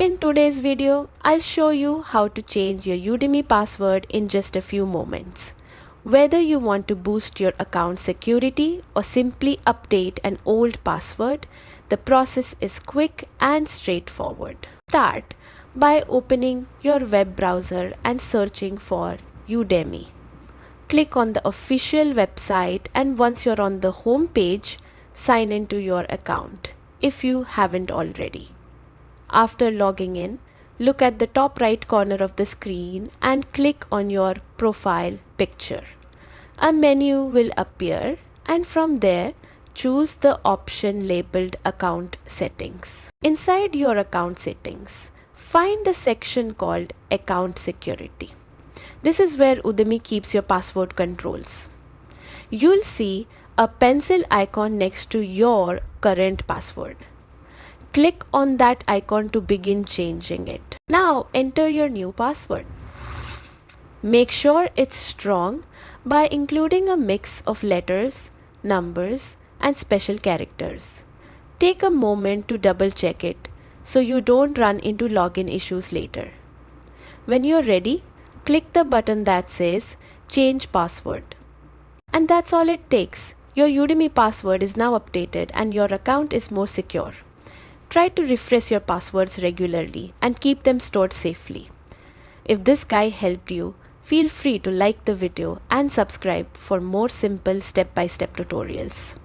In today's video, I'll show you how to change your Udemy password in just a few moments. Whether you want to boost your account security or simply update an old password, the process is quick and straightforward. Start by opening your web browser and searching for Udemy. Click on the official website, and once you're on the home page, sign into your account if you haven't already. After logging in, look at the top right corner of the screen and click on your profile picture. A menu will appear, and from there, choose the option labeled Account Settings. Inside your account settings, find the section called Account Security. This is where Udemy keeps your password controls. You'll see a pencil icon next to your current password. Click on that icon to begin changing it. Now enter your new password. Make sure it's strong by including a mix of letters, numbers, and special characters. Take a moment to double check it so you don't run into login issues later. When you're ready, click the button that says Change Password. And that's all it takes. Your Udemy password is now updated and your account is more secure. Try to refresh your passwords regularly and keep them stored safely. If this guide helped you, feel free to like the video and subscribe for more simple step-by-step tutorials.